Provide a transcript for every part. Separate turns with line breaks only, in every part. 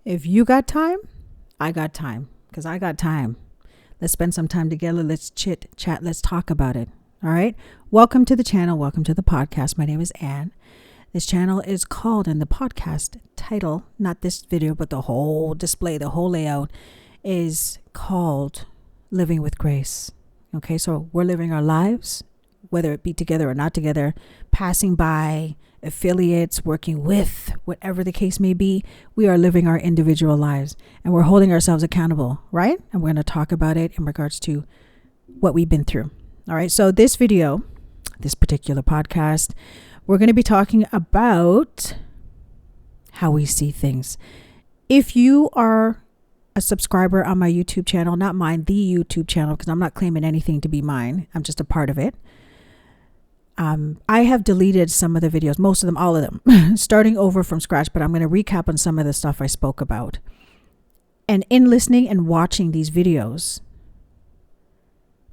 If you got time, I got time, because I got time. Let's spend some time together. Let's chit chat. Let's talk about it. All right. Welcome to the channel. Welcome to the podcast. My name is Anne. This channel is called, and the podcast title, not this video, but the whole display, the whole layout is called Living with Grace. Okay. So we're living our lives, whether it be together or not together, passing by, affiliates, working with, whatever the case may be, we are living our individual lives and we're holding ourselves accountable, right? And we're going to talk about it in regards to what we've been through. All right. So this video, this particular podcast, we're going to be talking about how we see things. If you are a subscriber on my YouTube channel, not mine, the YouTube channel, because I'm not claiming anything to be mine. I'm just a part of it. I have deleted some of the videos, most of them, all of them, starting over from scratch, but I'm going to recap on some of the stuff I spoke about. And in listening and watching these videos,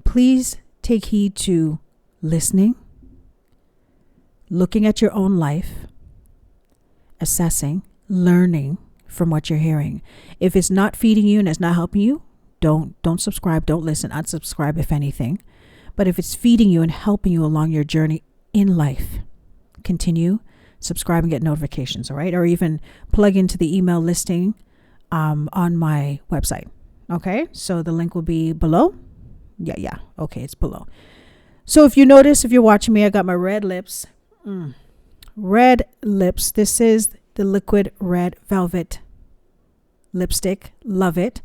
please take heed to listening, looking at your own life, assessing, learning from what you're hearing. If it's not feeding you and it's not helping you, don't subscribe, don't listen, unsubscribe if anything. But if it's feeding you and helping you along your journey in life, continue, subscribe and get notifications, all right? Or even plug into the email listing on my website. Okay, so the link will be below. Yeah. Okay, it's below. So if you notice, if you're watching me, I got my red lips. Red lips. This is the liquid red velvet lipstick. Love it.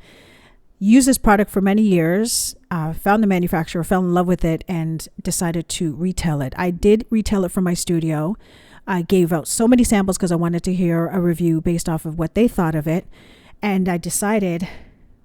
Used this product for many years, found the manufacturer, fell in love with it, and decided to retail it. I did retail it from my studio. I gave out so many samples because I wanted to hear a review based off of what they thought of it. And I decided,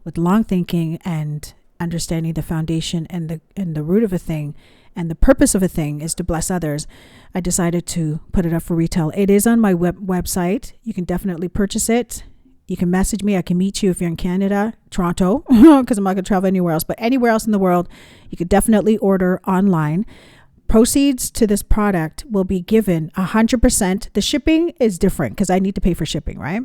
with long thinking and understanding the foundation and the root of a thing and the purpose of a thing is to bless others, I decided to put it up for retail. It is on my website. You can definitely purchase it. You can message me. I can meet you if you're in Canada, Toronto, because I'm not going to travel anywhere else. But anywhere else in the world, you could definitely order online. Proceeds to this product will be given 100%. The shipping is different because I need to pay for shipping, right?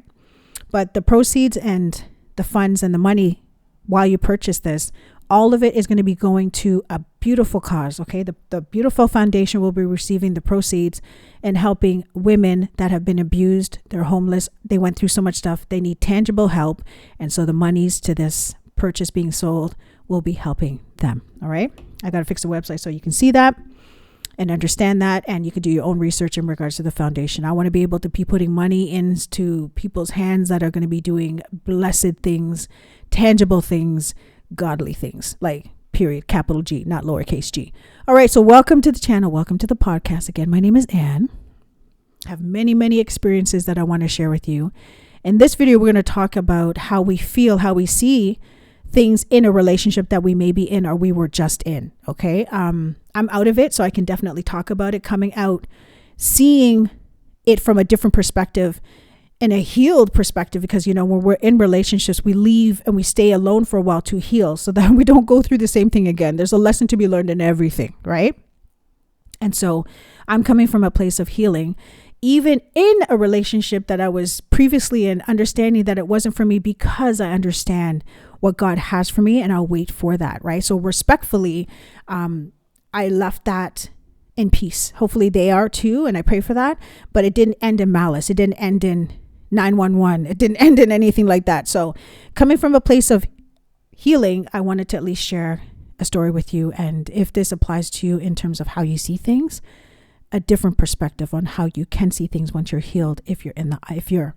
But the proceeds and the funds and the money while you purchase this, all of it is going to be going to a beautiful cause, okay? The beautiful foundation will be receiving the proceeds and helping women that have been abused. They're homeless. They went through so much stuff. They need tangible help. And so the monies to this purchase being sold will be helping them, all right? I got to fix the website so you can see that and understand that. And you can do your own research in regards to the foundation. I want to be able to be putting money into people's hands that are going to be doing blessed things, tangible things, godly things, like period, capital G, not lowercase g. All right. So welcome to the channel. Welcome to the podcast. Again, my name is Anne. I have many experiences that I want to share with you. In this video, we're going to talk about how we feel, how we see things in a relationship that we may be in or we were just in. Okay. I'm out of it, so I can definitely talk about it. Coming out, seeing it from a different perspective and a healed perspective, because, you know, when we're in relationships, we leave and we stay alone for a while to heal so that we don't go through the same thing again. There's a lesson to be learned in everything, right? And so I'm coming from a place of healing, even in a relationship that I was previously in, understanding that it wasn't for me because I understand what God has for me and I'll wait for that, right? So respectfully, I left that in peace. Hopefully they are too, and I pray for that, but it didn't end in malice. It didn't end in 911. It didn't end in anything like that. So coming from a place of healing, I wanted to at least share a story with you. And if this applies to you in terms of how you see things, a different perspective on how you can see things once you're healed, if you're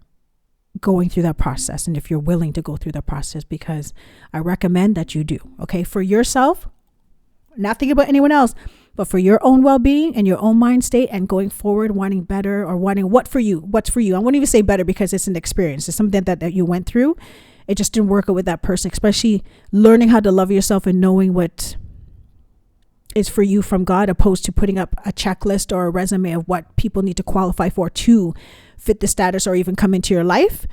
going through that process and if you're willing to go through that process, because I recommend that you do. Okay. For yourself, not thinking about anyone else, but for your own well-being and your own mind state and going forward, wanting better or wanting what's for you. I won't even say better because it's an experience. It's something that you went through. It just didn't work out with that person, especially learning how to love yourself and knowing what is for you from God, opposed to putting up a checklist or a resume of what people need to qualify for to fit the status or even come into your life.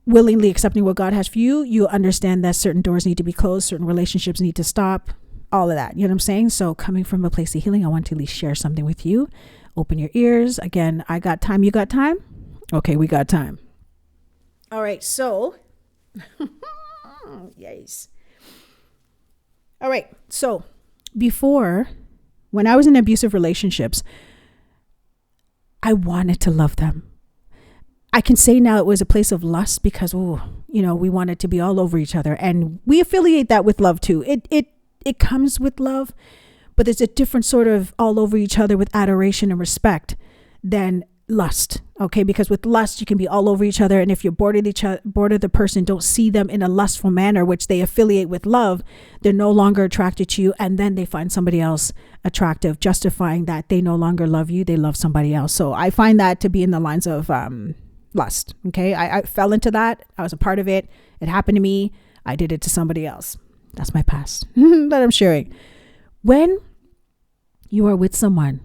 Willingly accepting what God has for you, you understand that certain doors need to be closed, certain relationships need to stop, all of that. You know what I'm saying? So coming from a place of healing, I want to at least share something with you. Open your ears. Again, I got time. You got time? Okay, we got time. All right. So, yes. All right. So before, when I was in abusive relationships, I wanted to love them. I can say now it was a place of lust because, we wanted to be all over each other, and we affiliate that with love too. It comes with love, but there's a different sort of all over each other with adoration and respect than lust. Okay, because with lust you can be all over each other, and if you're bored of the person, don't see them in a lustful manner, which they affiliate with love, they're no longer attracted to you, and then they find somebody else attractive, justifying that they no longer love you, they love somebody else. So I find that to be in the lines of lust. Okay, I fell into that. I was a part of it. It happened to me. I did it to somebody else. That's my past that I'm sharing. When you are with someone,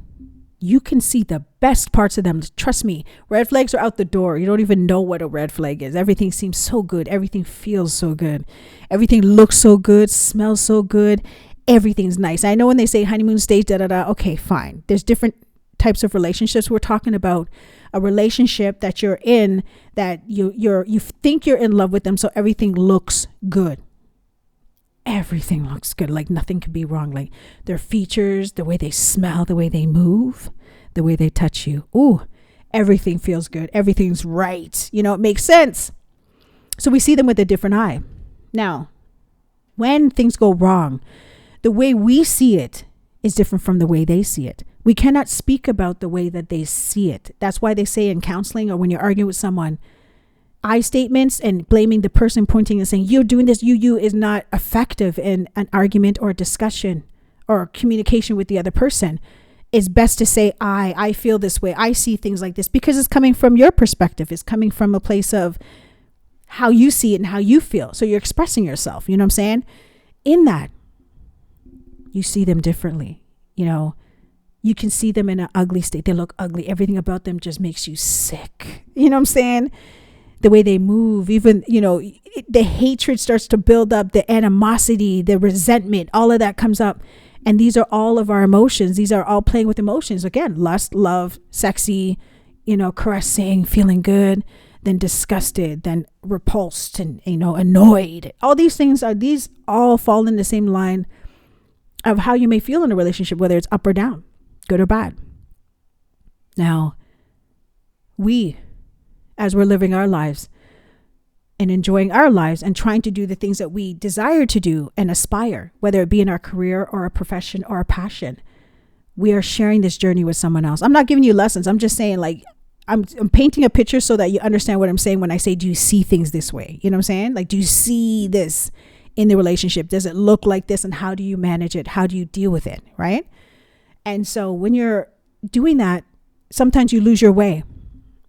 you can see the best parts of them. Trust me, red flags are out the door. You don't even know what a red flag is. Everything seems so good. Everything feels so good. Everything looks so good, smells so good. Everything's nice. I know when they say honeymoon stage, okay, fine. There's different types of relationships. We're talking about a relationship that you're in, that you think you're in love with them, so everything looks good. Everything looks good, like nothing could be wrong. Like their features, the way they smell, the way they move, the way they touch you. Ooh, everything feels good. Everything's right. It makes sense. So we see them with a different eye. Now, when things go wrong, the way we see it is different from the way they see it. We cannot speak about the way that they see it. That's why they say in counseling, or when you're arguing with someone, I statements and blaming the person, pointing and saying, you're doing this, you is not effective in an argument or discussion or communication with the other person. It's best to say, I feel this way. I see things like this, because it's coming from your perspective. It's coming from a place of how you see it and how you feel. So you're expressing yourself. You know what I'm saying? In that, you see them differently. You can see them in an ugly state. They look ugly. Everything about them just makes you sick. You know what I'm saying? The way they move, even, the hatred starts to build up, the animosity, the resentment, all of that comes up. And these are all of our emotions. These are all playing with emotions. Again, lust, love, sexy, caressing, feeling good, then disgusted, then repulsed, and, annoyed. All these things these all fall in the same line of how you may feel in a relationship, whether it's up or down, good or bad. Now, as we're living our lives and enjoying our lives and trying to do the things that we desire to do and aspire, whether it be in our career or a profession or a passion, we are sharing this journey with someone else. I'm not giving you lessons. I'm just saying, like, I'm painting a picture so that you understand what I'm saying when I say, do you see things this way? You know what I'm saying? Like, do you see this in the relationship? Does it look like this? And how do you manage it? How do you deal with it? Right? And so when you're doing that, sometimes you lose your way.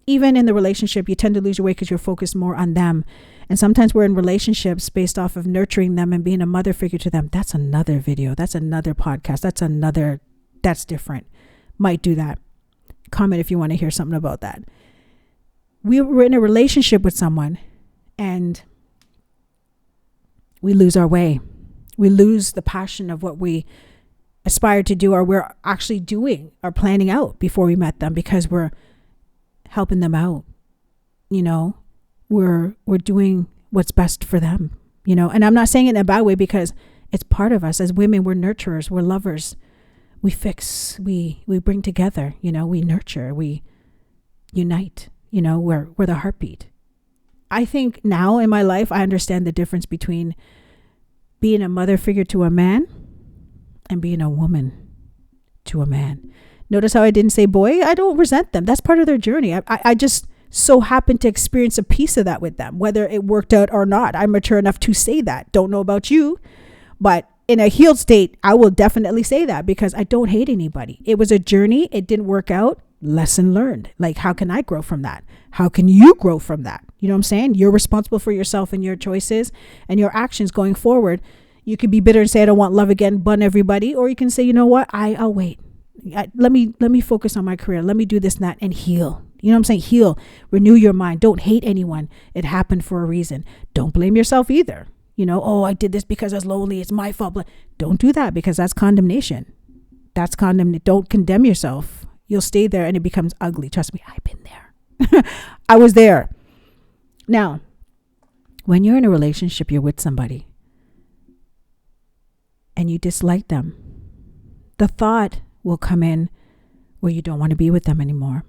Even in the relationship, you tend to lose your way because you're focused more on them. And sometimes we're in relationships based off of nurturing them and being a mother figure to them. That's another video. That's another podcast. That's different. Might do that. Comment if you want to hear something about that. We were in a relationship with someone and we lose our way. We lose the passion of what we aspire to do, or we're actually doing or planning out before we met them, because we're helping them out. We're doing what's best for them, and I'm not saying it in a bad way, because it's part of us as women. We're nurturers, we're lovers, we fix, we bring together, we nurture, we unite, we're the heartbeat. I think now in my life, I understand the difference between being a mother figure to a man and being a woman to a man. Notice how I didn't say boy. I don't resent them. That's part of their journey. I just so happened to experience a piece of that with them, whether it worked out or not. I'm mature enough to say that. Don't know about you, but in a healed state, I will definitely say that, because I don't hate anybody. It was a journey. It didn't work out. Lesson learned. Like, how can I grow from that? How can you grow from that? You know what I'm saying? You're responsible for yourself and your choices and your actions going forward. You could be bitter and say, I don't want love again, bun everybody. Or you can say, you know what? I'll wait. Let me focus on my career. Let me do this and that and heal. You know what I'm saying? Heal, renew your mind. Don't hate anyone. It happened for a reason. Don't blame yourself either. I did this because I was lonely. It's my fault. Don't do that, because that's condemnation. That's condemnation. Don't condemn yourself. You'll stay there and it becomes ugly. Trust me, I've been there. I was there. Now, When you're in a relationship, you're with somebody and you dislike them, the thought will come in where you don't want to be with them anymore.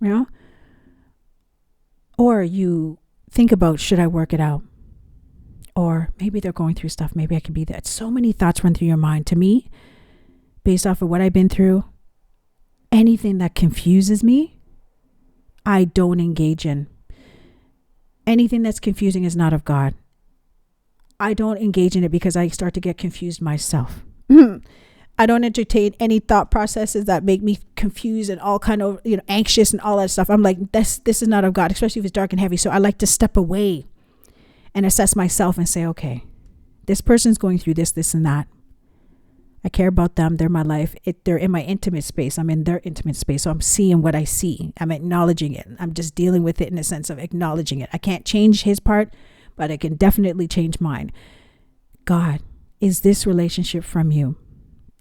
You know? Or you think about, should I work it out? Or maybe they're going through stuff. Maybe I could be there. So many thoughts run through your mind. To me, based off of what I've been through, anything that confuses me, I don't engage in. Anything that's confusing is not of God. I don't engage in it because I start to get confused myself. I don't entertain any thought processes that make me confused and all kind of, anxious and all that stuff. I'm like, this is not of God, especially if it's dark and heavy. So I like to step away and assess myself and say, okay, this person's going through this and that. I care about them. They're my life. They're in my intimate space. I'm in their intimate space. So I'm seeing what I see. I'm acknowledging it. I'm just dealing with it in a sense of acknowledging it. I can't change his part, but I can definitely change mine. God, is this relationship from you?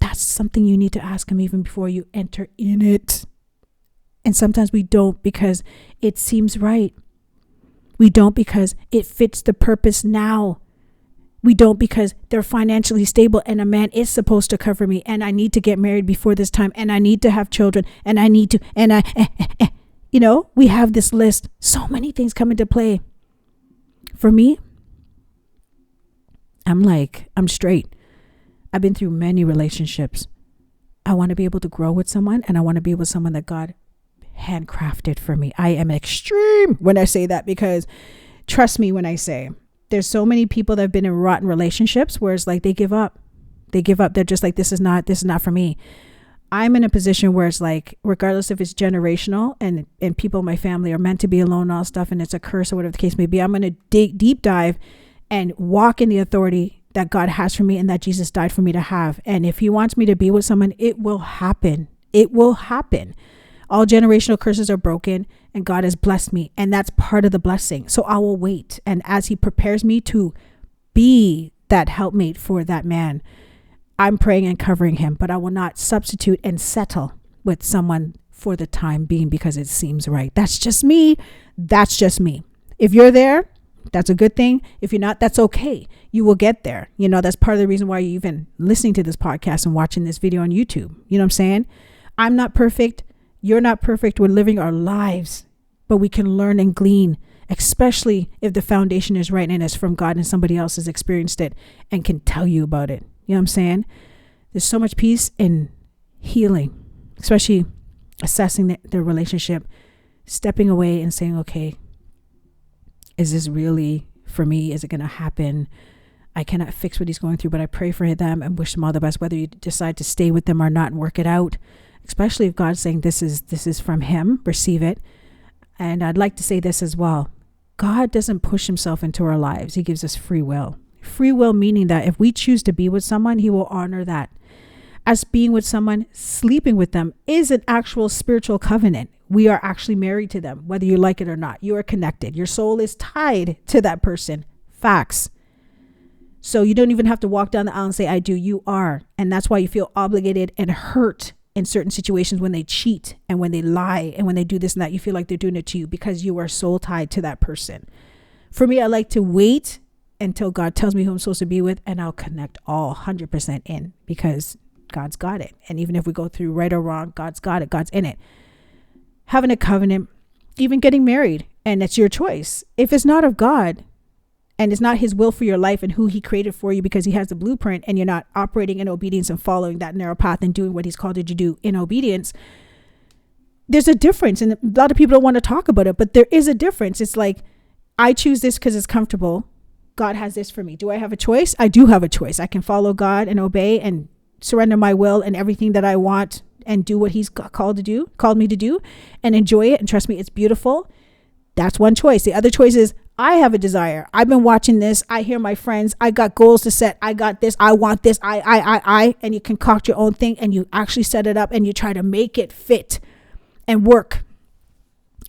That's something you need to ask him even before you enter in it. And sometimes we don't because it seems right. We don't because it fits the purpose now. We don't because they're financially stable and a man is supposed to cover me and I need to get married before this time and I need to have children and I need to, and we have this list. So many things come into play. For me, I'm straight. I've been through many relationships. I want to be able to grow with someone and I want to be with someone that God handcrafted for me. I am extreme when I say that because trust me when I say there's so many people that have been in rotten relationships where it's like they give up. They're just like, this is not for me. I'm in a position where it's like, regardless if it's generational and people in my family are meant to be alone and all stuff and it's a curse or whatever the case may be, I'm going to dig deep dive and walk in the authority that God has for me and that Jesus died for me to have. And if he wants me to be with someone, it will happen. It will happen. All generational curses are broken and God has blessed me. And that's part of the blessing. So I will wait. And as he prepares me to be that helpmate for that man, I'm praying and covering him, but I will not substitute and settle with someone for the time being because it seems right. That's just me. If you're there, that's a good thing. If you're not, that's okay. You will get there. That's part of the reason why you're even listening to this podcast and watching this video on YouTube. You know what I'm saying? I'm not perfect. You're not perfect. We're living our lives, but we can learn and glean, especially if the foundation is right and it's from God and somebody else has experienced it and can tell you about it. You know what I'm saying? There's so much peace in healing, especially assessing the relationship, stepping away and saying, okay, is this really for me? Is it going to happen? I cannot fix what he's going through, but I pray for them and wish them all the best, whether you decide to stay with them or not and work it out, especially if God's saying this is from him, receive it. And I'd like to say this as well. God doesn't push himself into our lives. He gives us free will. Free will meaning that if we choose to be with someone, he will honor that. As being with someone, sleeping with them is an actual spiritual covenant. We are actually married to them, whether you like it or not. You are connected. Your soul is tied to that person. Facts. So you don't even have to walk down the aisle and say, I do. You are. And that's why you feel obligated and hurt in certain situations when they cheat and when they lie and when they do this and that. You feel like they're doing it to you because you are soul tied to that person. For me, I like to wait until God tells me who I'm supposed to be with, and I'll connect all 100% in because God's got it. And even if we go through right or wrong, God's got it. God's in it. Having a covenant, even getting married, and it's your choice. If it's not of God and it's not his will for your life and who he created for you because he has the blueprint and you're not operating in obedience and following that narrow path and doing what he's called you to do in obedience, there's a difference. And a lot of people don't want to talk about it, but there is a difference. It's like, I choose this because it's comfortable. God has this for me. Do I have a choice? I do have a choice. I can follow God and obey and surrender my will and everything that I want and do what he's called me to do and enjoy it. And trust me, it's beautiful. That's one choice. The other choice is I have a desire. I've been watching this. I hear my friends. I got goals to set. I got this. I want this. And you concoct your own thing and you actually set it up and you try to make it fit and work.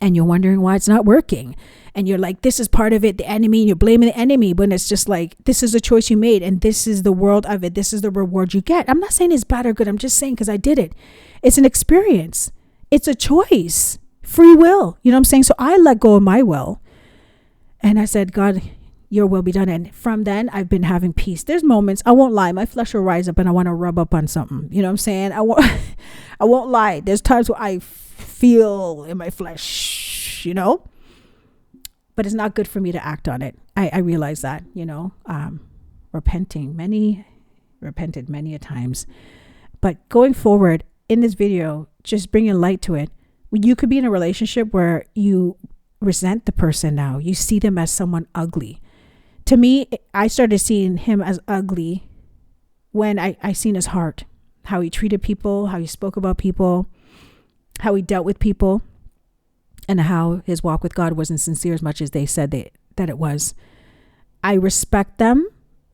And you're wondering why it's not working. And you're like, this is part of it, the enemy, and you're blaming the enemy. But it's just like, this is a choice you made and this is the world of it. This is the reward you get. I'm not saying it's bad or good. I'm just saying because I did it. It's an experience. It's a choice. Free will. You know what I'm saying? So I let go of my will. And I said, God, your will be done. And from then I've been having peace. There's moments, I won't lie, my flesh will rise up and I want to rub up on something. You know what I'm saying? I won't lie. There's times where I feel in my flesh, but it's not good for me to act on it. I realize that, repented many a times. But going forward in this video, just bringing light to it. You could be in a relationship where you resent the person now. You see them as someone ugly. To me, I started seeing him as ugly when I seen his heart, how he treated people, how he spoke about people, how he dealt with people, and how his walk with God wasn't sincere as much as they said that it was. I respect them.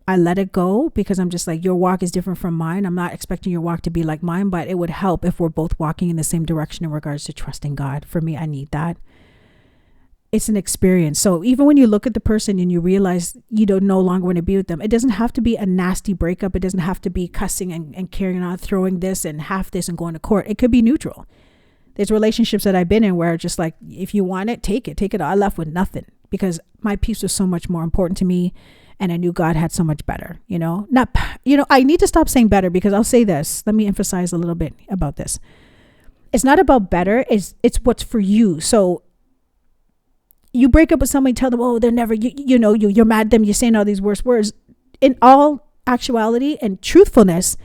I let it go because I'm just like, your walk is different from mine. I'm not expecting your walk to be like mine, but it would help if we're both walking in the same direction in regards to trusting God. For me, I need that. It's an experience. So even when you look at the person and you realize you don't no longer want to be with them, it doesn't have to be a nasty breakup. It doesn't have to be cussing and carrying on, throwing this and half this and going to court. It could be neutral. There's relationships that I've been in where just like, if you want it, take it. I left with nothing because my peace was so much more important to me. And I knew God had so much better, I need to stop saying better because I'll say this. Let me emphasize a little bit about this. It's not about better. It's what's for you. So you break up with somebody, tell them, oh, they're never, you're mad at them. You're saying all these worse words. In all actuality and truthfulness,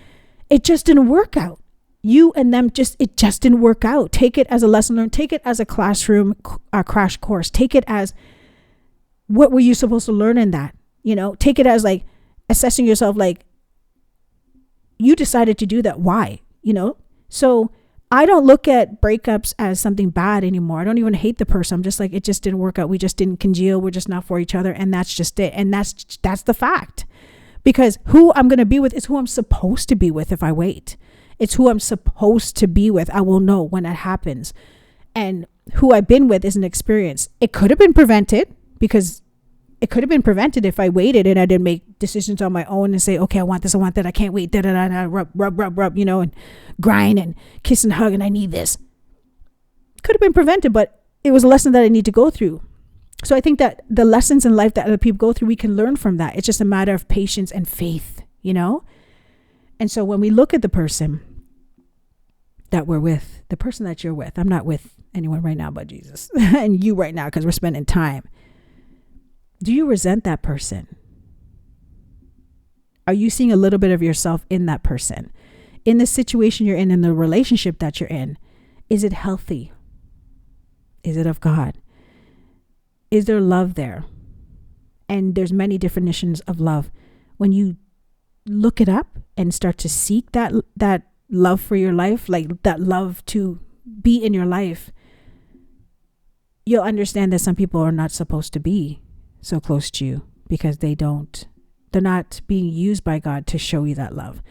it just didn't work out. You and them it just didn't work out. Take it as a lesson learned. Take it as a classroom crash course. Take it as what were you supposed to learn in that? Take it as like assessing yourself, like you decided to do that. Why? So I don't look at breakups as something bad anymore. I don't even hate the person. I'm just like, it just didn't work out. We just didn't congeal. We're just not for each other. And that's just it. And that's the fact, because who I'm going to be with is who I'm supposed to be with. If I wait, it's who I'm supposed to be with. I will know when that happens. And who I've been with is an experience. It could have been prevented if I waited and I didn't make decisions on my own and say, okay, I want this, I want that, I can't wait, rub, and grind and kiss and hug, and I need this. Could have been prevented, but it was a lesson that I need to go through. So I think that the lessons in life that other people go through, we can learn from that. It's just a matter of patience and faith, And so when we look at the person that we're with, the person that you're with, I'm not with anyone right now but Jesus and you right now because we're spending time. Do you resent that person? Are you seeing a little bit of yourself in that person? In the situation you're in the relationship that you're in, is it healthy? Is it of God? Is there love there? And there's many definitions of love. When you look it up and start to seek that love for your life, like that love to be in your life, you'll understand that some people are not supposed to be so close to you because they're not being used by God to show you that love.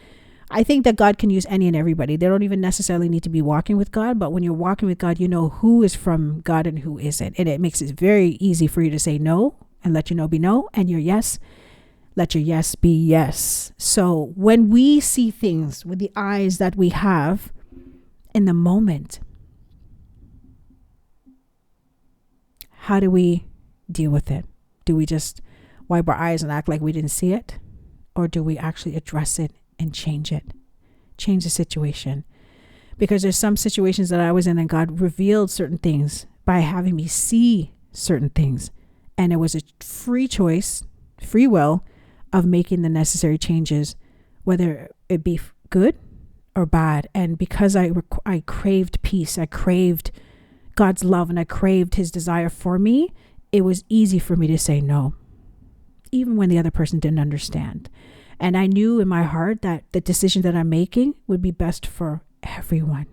I think that God can use any and everybody. They don't even necessarily need to be walking with God, but when you're walking with God, you know who is from God and who isn't. And it makes it very easy for you to say no and let your no be no, and your yes, let your yes be yes. So when we see things with the eyes that we have in the moment, how do we deal with it? Do we just wipe our eyes and act like we didn't see it? Or do we actually address it and change it? Change the situation? Because there's some situations that I was in and God revealed certain things by having me see certain things. And it was a free choice, free will of making the necessary changes, whether it be good or bad. And because I craved peace, I craved God's love, and I craved his desire for me, it was easy for me to say no, even when the other person didn't understand. And I knew in my heart that the decision that I'm making would be best for everyone.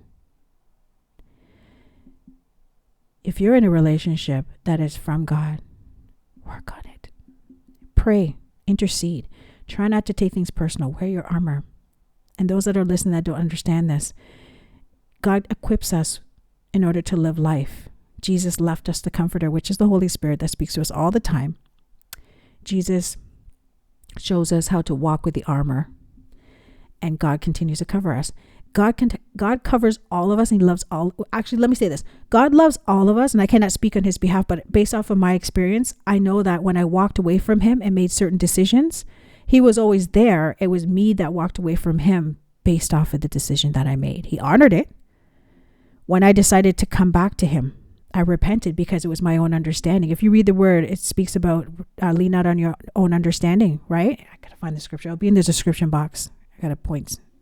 If you're in a relationship that is from God, work on it. Pray, intercede. Try not to take things personal. Wear your armor. And those that are listening that don't understand this, God equips us in order to live life. Jesus left us the Comforter, which is the Holy Spirit that speaks to us all the time. Jesus shows us how to walk with the armor, and God continues to cover us. God covers all of us, and he loves all. Actually, let me say this. God loves all of us, and I cannot speak on his behalf, but based off of my experience, I know that when I walked away from him and made certain decisions, he was always there. It was me that walked away from him based off of the decision that I made. He honored it. When I decided to come back to him, I repented because it was my own understanding. If you read the word, it speaks about lean not on your own understanding, right? I gotta find the scripture. I'll be in the description box. I gotta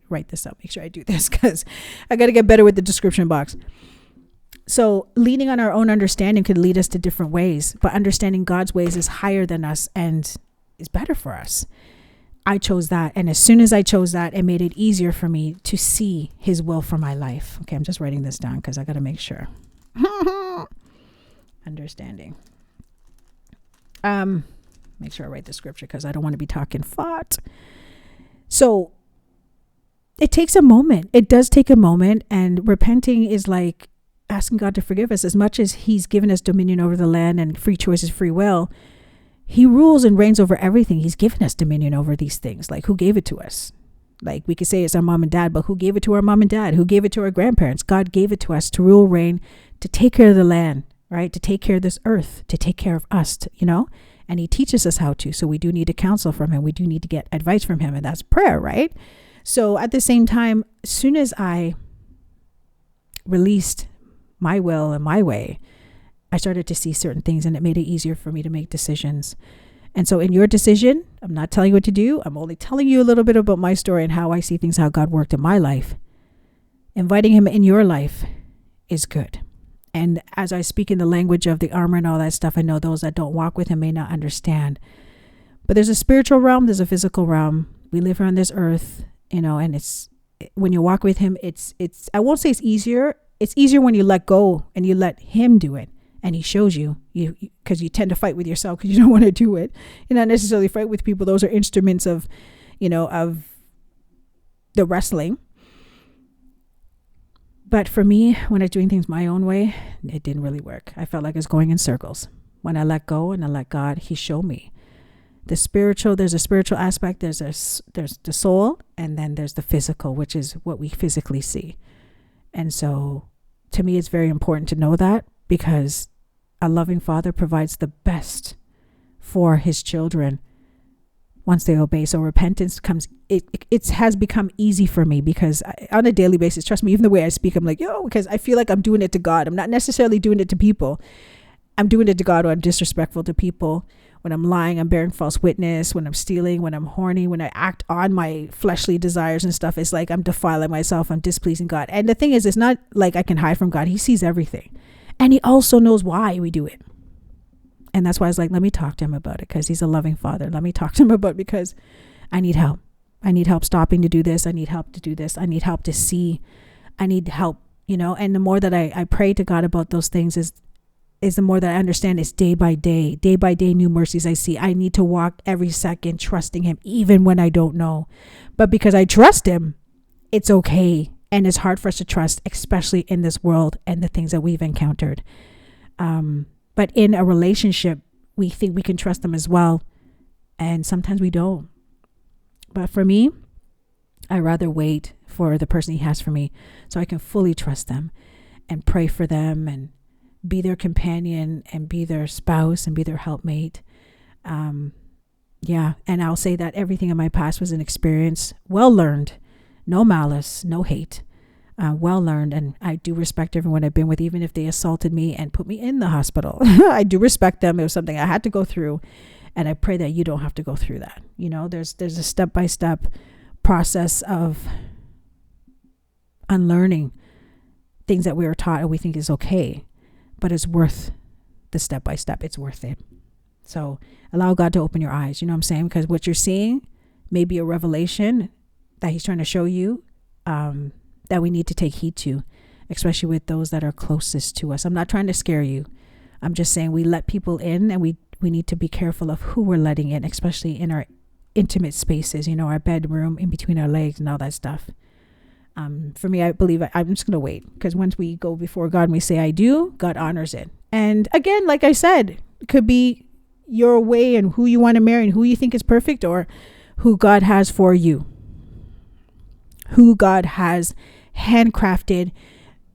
write this up. Make sure I do this because I gotta get better with the description box. So leaning on our own understanding could lead us to different ways, but understanding God's ways is higher than us and is better for us. I chose that. And as soon as I chose that, it made it easier for me to see his will for my life. Okay, I'm just writing this down because I got to make sure. Understanding. Make sure I write the scripture because I don't want to be talking fought. So it takes a moment. It does take a moment. And repenting is like asking God to forgive us. As much as he's given us dominion over the land and free choice is free will, he rules and reigns over everything. He's given us dominion over these things. Like, who gave it to us? Like, we could say it's our mom and dad, but who gave it to our mom and dad? Who gave it to our grandparents? God gave it to us to rule, reign, to take care of the land, right? To take care of this earth, to take care of us, and he teaches us how to. So we do need to counsel from him. We do need to get advice from him. And that's prayer, right? So at the same time, as soon as I released my will and my way, I started to see certain things, and it made it easier for me to make decisions. And so in your decision, I'm not telling you what to do. I'm only telling you a little bit about my story and how I see things, how God worked in my life. Inviting him in your life is good. And as I speak in the language of the armor and all that stuff, I know those that don't walk with him may not understand. But there's a spiritual realm, there's a physical realm. We live here on this earth, and when you walk with him, it's I won't say it's easier. It's easier when you let go and you let him do it. And he shows you because you tend to fight with yourself because you don't want to do it. You not necessarily fight with people. Those are instruments of the wrestling. But for me, when I was doing things my own way, it didn't really work. I felt like I was going in circles. When I let go and I let God, he showed me the spiritual. There's a spiritual aspect. There's the soul, and then there's the physical, which is what we physically see. And so to me, it's very important to know that, because a loving father provides the best for his children once they obey. So repentance comes, it has become easy for me because on a daily basis, trust me, even the way I speak, I'm like, because I feel like I'm doing it to God. I'm not necessarily doing it to people. I'm doing it to God when I'm disrespectful to people, when I'm lying, I'm bearing false witness, when I'm stealing, when I'm horny, when I act on my fleshly desires and stuff. It's like I'm defiling myself, I'm displeasing God. And the thing is, it's not like I can hide from God. He sees everything. And he also knows why we do it. And that's why I was like, let me talk to him about it, because he's a loving father. Let me talk to him about it because I need help. I need help stopping to do this. I need help to do this. I need help to see. I need help, and the more that I pray to God about those things is the more that I understand it's day by day, new mercies I see. I need to walk every second trusting him, even when I don't know. But because I trust him, it's okay. And it's hard for us to trust, especially in this world and the things that we've encountered. But in a relationship, we think we can trust them as well. And sometimes we don't. But for me, I rather wait for the person he has for me so I can fully trust them and pray for them and be their companion and be their spouse and be their helpmate. And I'll say that everything in my past was an experience well learned. No malice, no hate, well learned. And I do respect everyone I've been with, even if they assaulted me and put me in the hospital. I do respect them. It was something I had to go through. And I pray that you don't have to go through that. There's a step-by-step process of unlearning things that we were taught and we think is okay, but it's worth the step-by-step. It's worth it. So allow God to open your eyes. You know what I'm saying? Because what you're seeing may be a revelation that he's trying to show you, that we need to take heed to, especially with those that are closest to us. I'm not trying to scare you. I'm just saying we let people in, and we need to be careful of who we're letting in, especially in our intimate spaces, our bedroom, in between our legs and all that stuff. For me, I believe I'm just going to wait, because once we go before God and we say, I do, God honors it. And again, like I said, it could be your way and who you want to marry and who you think is perfect, or who God has for you. Who God has handcrafted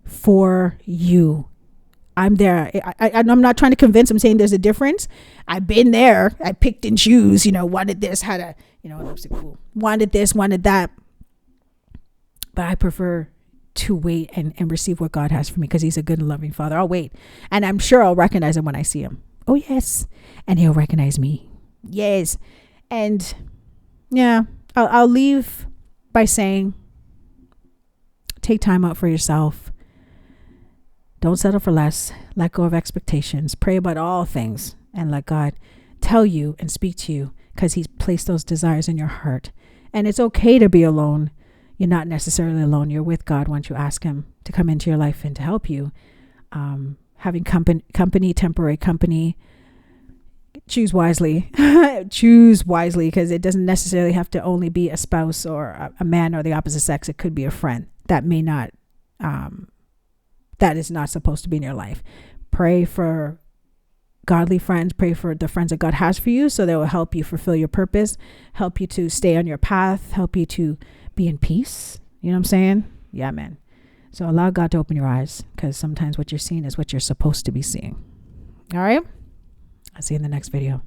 for you. I'm there. I'm not trying to convince. I'm saying there's a difference. I've been there. I picked and choose, wanted this, had a, wanted this, wanted that. But I prefer to wait and receive what God has for me, because he's a good and loving Father. I'll wait. And I'm sure I'll recognize him when I see him. Oh, yes. And he'll recognize me. Yes. And yeah, I'll leave by saying, take time out for yourself. Don't settle for less. Let go of expectations. Pray about all things and let God tell you and speak to you, because he's placed those desires in your heart. And it's okay to be alone. You're not necessarily alone. You're with God once you ask him to come into your life and to help you. Having company, temporary company, choose wisely. Choose wisely, because it doesn't necessarily have to only be a spouse or a man or the opposite sex. It could be a friend that may not, that is not supposed to be in your life. Pray for godly friends. Pray for the friends that God has for you, so they will help you fulfill your purpose, help you to stay on your path, help you to be in peace. You know what I'm saying? Yeah, man. So allow God to open your eyes, because sometimes what you're seeing is what you're supposed to be seeing. All right. I'll see you in the next video.